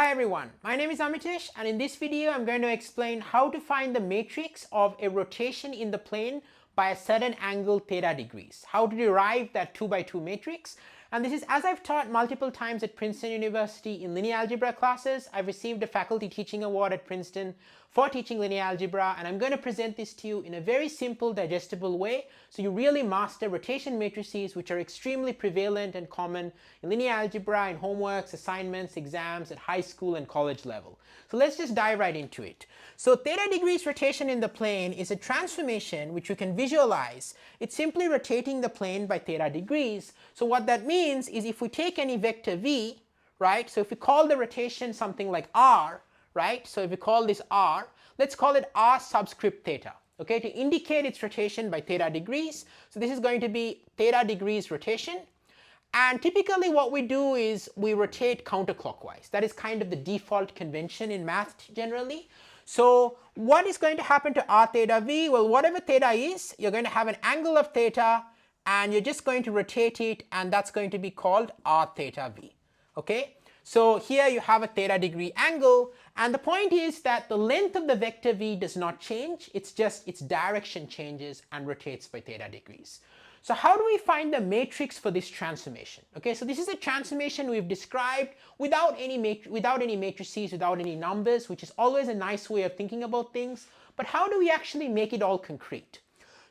Hi everyone, my name is Amitesh, and in this video I'm going to explain how to find the matrix of a rotation in the plane by a certain angle theta degrees, how to derive that 2 by 2 matrix. And this is as I've taught multiple times at Princeton University in linear algebra classes. I've received a faculty teaching award at Princeton for teaching linear algebra, and I'm going to present this to you in a very simple, digestible way so you really master rotation matrices, which are extremely prevalent and common in linear algebra, in homeworks, assignments, exams at high school and college level. So let's just dive right into it. So theta degrees rotation in the plane is a transformation which you can visualize. It's simply rotating the plane by theta degrees. So what that means is if we take any vector v, right, so if we call the rotation something like r, right, so if we call this r, let's call it r subscript theta, okay, to indicate its rotation by theta degrees. So this is going to be theta degrees rotation. And typically what we do is we rotate counterclockwise. That is kind of the default convention in math generally. So what is going to happen to r theta v? Well, whatever theta is, you're going to have an angle of theta and you're just going to rotate it, and that's going to be called r theta v, okay? So here you have a theta degree angle, and the point is that the length of the vector v does not change, it's just its direction changes and rotates by theta degrees. So how do we find the matrix for this transformation? Okay, so this is a transformation we've described without any matrices, without any numbers, which is always a nice way of thinking about things. But how do we actually make it all concrete?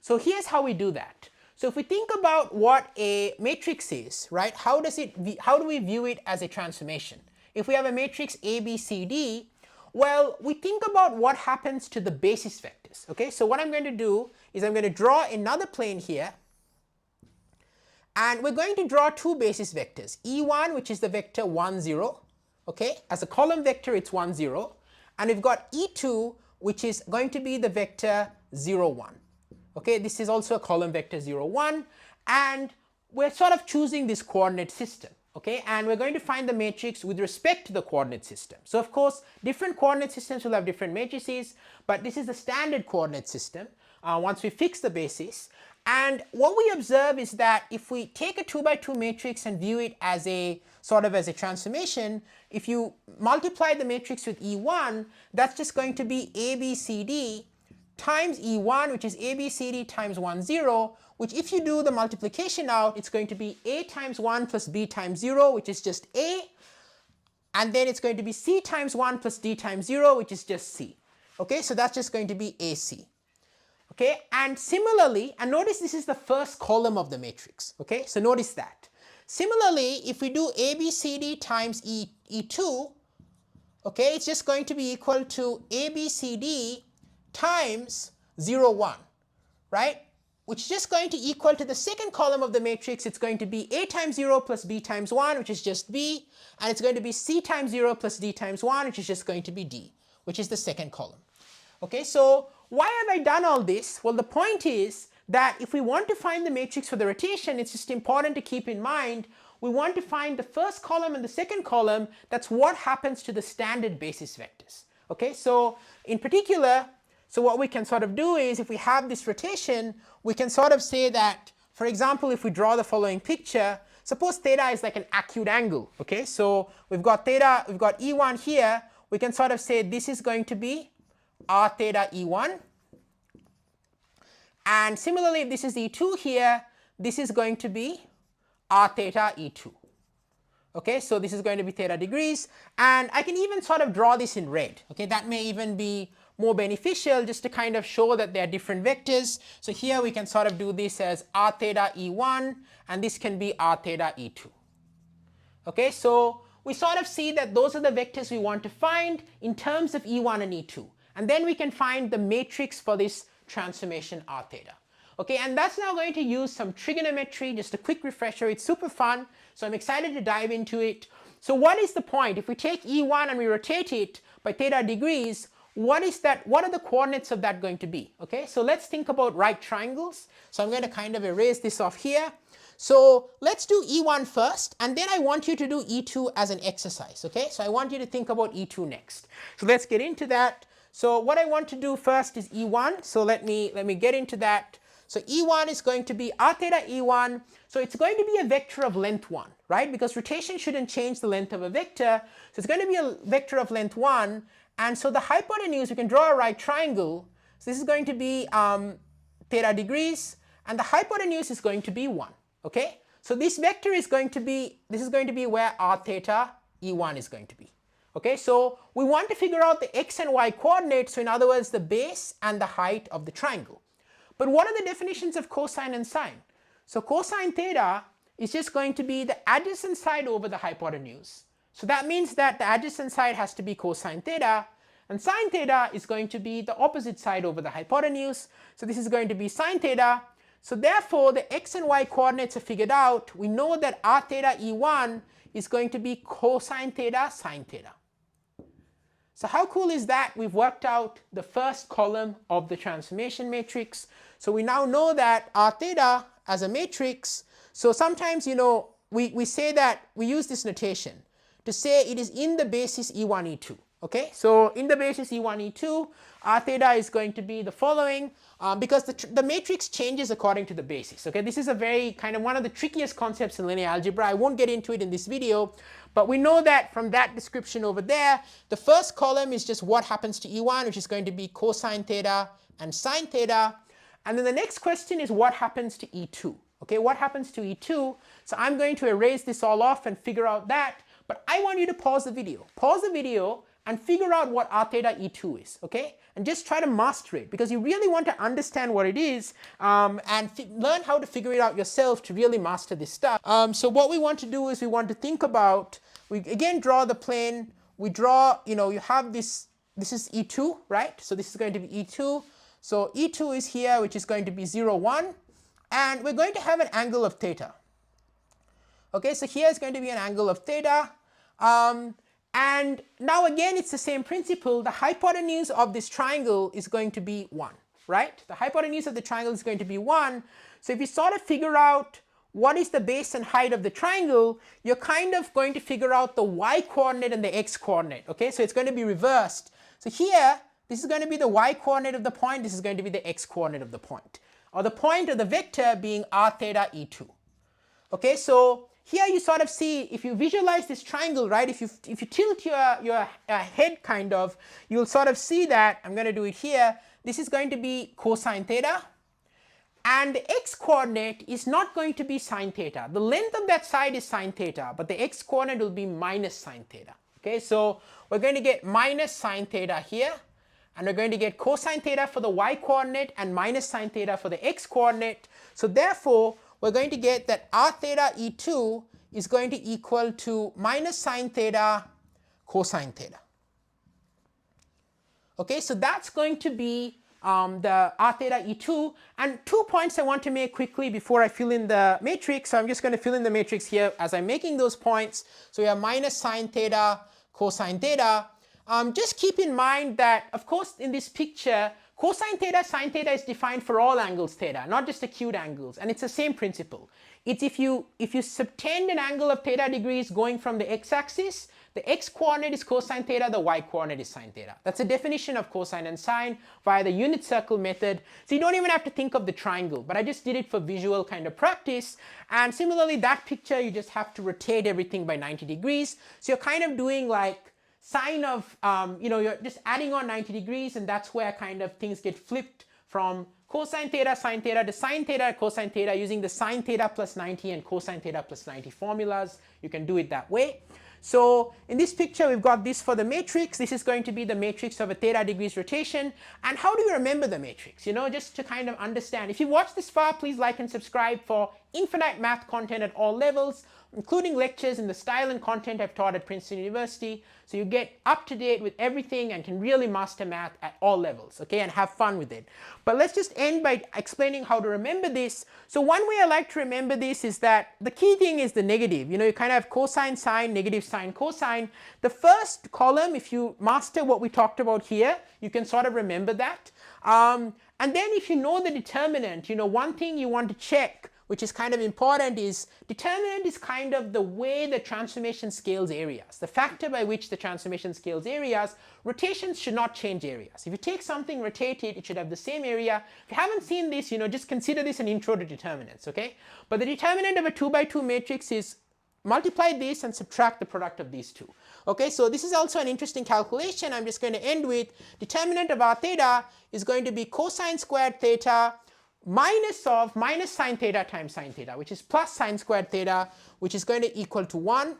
So here's how we do that. So if we think about what a matrix is, right, how do we view it as a transformation? If we have a matrix A, B, C, D, well, we think about what happens to the basis vectors. Okay, so what I'm going to do is I'm going to draw another plane here, and we're going to draw two basis vectors, E1, which is the vector 1, 0, okay, as a column vector it's 1, 0, and we've got E2, which is going to be the vector 0, 1. Okay, this is also a column vector 0, 1, and we're sort of choosing this coordinate system, okay, and we're going to find the matrix with respect to the coordinate system. So of course different coordinate systems will have different matrices, but this is the standard coordinate system once we fix the basis. And what we observe is that if we take a 2 by 2 matrix and view it as a sort of as a transformation, if you multiply the matrix with E1, that's just going to be ABCD times E1, which is ABCD times 1, 0, which if you do the multiplication out, it's going to be A times 1 plus B times 0, which is just A, and then it's going to be C times 1 plus D times 0, which is just C. Okay, so that's just going to be AC. Okay, and similarly, and notice this is the first column of the matrix, okay, so notice that. Similarly, if we do ABCD times E2, okay, it's just going to be equal to ABCD times 0, 1, right, which is just going to equal to the second column of the matrix. It's going to be A times 0 plus B times 1, which is just B, and it's going to be C times 0 plus D times 1, which is just going to be D, which is the second column. Okay, so why have I done all this? Well, the point is that if we want to find the matrix for the rotation, it's just important to keep in mind we want to find the first column and the second column. That's what happens to the standard basis vectors. Okay, so in particular, so what we can sort of do is if we have this rotation, we can sort of say that, for example, if we draw the following picture, suppose theta is like an acute angle. Okay, so we've got theta, we've got E1 here, we can sort of say this is going to be r theta E1, and similarly if this is E2 here, this is going to be r theta E2. Okay, so this is going to be theta degrees, and I can even sort of draw this in red. Okay, that may even be more beneficial just to kind of show that they are different vectors. So here we can sort of do this as r theta E1, and this can be r theta E2. Okay, so we sort of see that those are the vectors we want to find in terms of E1 and E2. And then we can find the matrix for this transformation r theta. Okay, and that's now going to use some trigonometry, just a quick refresher. It's super fun, so I'm excited to dive into it. So what is the point? If we take E1 and we rotate it by theta degrees, what is that? What are the coordinates of that going to be? Okay, so let's think about right triangles. So I'm going to kind of erase this off here. So let's do E1 first, and then I want you to do E2 as an exercise. Okay, so I want you to think about E2 next. So let's get into that. So what I want to do first is E1, so let me get into that. So E1 is going to be r theta E1. So it's going to be a vector of length 1, right? Because rotation shouldn't change the length of a vector. So it's going to be a vector of length 1. And so the hypotenuse, we can draw a right triangle. So this is going to be theta degrees. And the hypotenuse is going to be 1. Okay? So this vector is going to be, this is going to be where r theta E1 is going to be. Okay, so we want to figure out the x and y coordinates, so in other words the base and the height of the triangle. But what are the definitions of cosine and sine? So cosine theta is just going to be the adjacent side over the hypotenuse. So that means that the adjacent side has to be cosine theta, and sine theta is going to be the opposite side over the hypotenuse. So this is going to be sine theta. So therefore the x and y coordinates are figured out. We know that r theta E1 is going to be cosine theta sine theta. So how cool is that? We've worked out the first column of the transformation matrix. So we now know that r theta as a matrix. So sometimes, you know, we say that we use this notation to say it is in the basis E1, E2. Okay, so in the basis E1, E2, r theta is going to be the following, because the matrix changes according to the basis. Okay, this is a very kind of one of the trickiest concepts in linear algebra. I won't get into it in this video, but we know that from that description over there, the first column is just what happens to E1, which is going to be cosine theta and sine theta. And then the next question is what happens to E2. Okay, what happens to E2? So I'm going to erase this all off and figure out that, but I want you to pause the video. Pause the video and figure out what r theta E2 is, okay? And just try to master it, because you really want to understand what it is and learn how to figure it out yourself to really master this stuff. So what we want to do is we want to think about, we again draw the plane, we draw, you know, you have this is E2, right? So this is going to be E2. So E2 is here, which is going to be 0, 1, and we're going to have an angle of theta. Okay, so here is going to be an angle of theta. And now again, it's the same principle. The hypotenuse of this triangle is going to be 1, right? The hypotenuse of the triangle is going to be 1. So if you sort of figure out what is the base and height of the triangle, you're kind of going to figure out the y coordinate and the x coordinate, okay? So it's going to be reversed. So here, this is going to be the y coordinate of the point, this is going to be the x coordinate of the point, or the point of the vector being r theta E2. Okay, so here you sort of see, if you visualize this triangle, right, if you tilt your head kind of, you'll sort of see that, I'm going to do it here, this is going to be cosine theta, and the x coordinate is not going to be sine theta. The length of that side is sine theta, but the x coordinate will be minus sine theta. Okay, so we're going to get minus sine theta here, and we're going to get cosine theta for the y coordinate and minus sine theta for the x coordinate. So therefore, we're going to get that r theta E2 is going to equal to minus sine theta cosine theta. Okay, so that's going to be the r theta E2. And 2 points I want to make quickly before I fill in the matrix. So I'm just going to fill in the matrix here as I'm making those points. So we have minus sine theta cosine theta. Just keep in mind that, of course, in this picture, cosine theta, sine theta is defined for all angles theta, not just acute angles, and it's the same principle. It's if you subtend an angle of theta degrees going from the x-axis, the x coordinate is cosine theta, the y coordinate is sine theta. That's the definition of cosine and sine via the unit circle method. So you don't even have to think of the triangle, but I just did it for visual kind of practice. And similarly, that picture, you just have to rotate everything by 90 degrees. So you're kind of doing like sine of, you know, you're just adding on 90 degrees, and that's where kind of things get flipped from cosine theta, sine theta to sine theta, cosine theta, using the sine theta plus 90 and cosine theta plus 90 formulas. You can do it that way. So in this picture, we've got this for the matrix. This is going to be the matrix of a theta degrees rotation. And how do you remember the matrix? You know, just to kind of understand. If you watched this far, please like and subscribe for infinite math content at all levels, including lectures in the style and content I've taught at Princeton University. So you get up to date with everything and can really master math at all levels, okay, and have fun with it. But let's just end by explaining how to remember this. So one way I like to remember this is that the key thing is the negative. You know, you kind of have cosine, sine, negative sine, cosine. The first column, if you master what we talked about here, you can sort of remember that. And then if you know the determinant, you know, one thing you want to check which is kind of important, is determinant is kind of the way the transformation scales areas, the factor by which the transformation scales areas. Rotations should not change areas. If you take something, rotate it, it should have the same area. If you haven't seen this, just consider this an intro to determinants, okay? But the determinant of a 2 by 2 matrix is multiply this and subtract the product of these two. Okay, so this is also an interesting calculation. I'm just going to end with determinant of r theta is going to be cosine squared theta minus sine theta times sine theta, which is plus sine squared theta, which is going to equal to 1.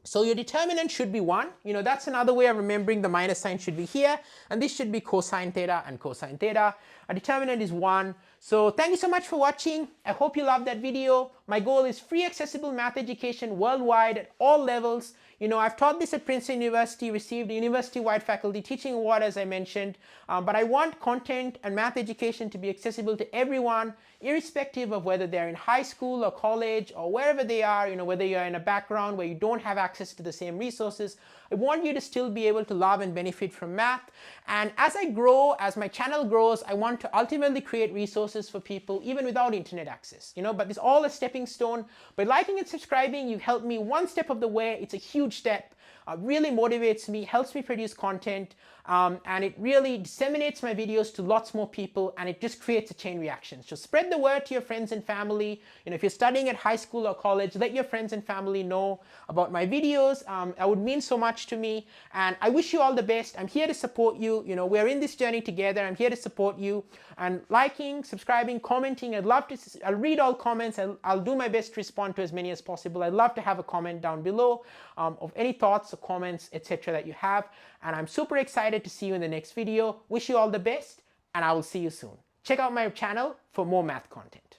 So your determinant should be 1. That's another way of remembering the minus sign should be here, and this should be cosine theta and cosine theta. Our determinant is 1. So thank you so much for watching. I hope you loved that video. My goal is free accessible math education worldwide at all levels. I've taught this at Princeton University, received a university-wide faculty teaching award, as I mentioned, but I want content and math education to be accessible to everyone, irrespective of whether they're in high school or college or wherever they are, whether you're in a background where you don't have access to the same resources. I want you to still be able to love and benefit from math. And as I grow, as my channel grows, I want to ultimately create resources for people even without internet access, but it's all a stepping stone. By liking and subscribing, you help me one step of the way. It's a huge step. Really motivates me, helps me produce content, and it really disseminates my videos to lots more people, and it just creates a chain reaction. So spread the word to your friends and family. If you're studying at high school or college, let your friends and family know about my videos. That would mean so much to me, and I wish you all the best. I'm here to support you. We're in this journey together. I'm here to support you, and liking, subscribing, commenting. I'll read all comments. I'll do my best to respond to as many as possible. I'd love to have a comment down below of any thoughts or comments, etc. that you have. And I'm super excited to see you in the next video. Wish you all the best, and I will see you soon. Check out my channel for more math content.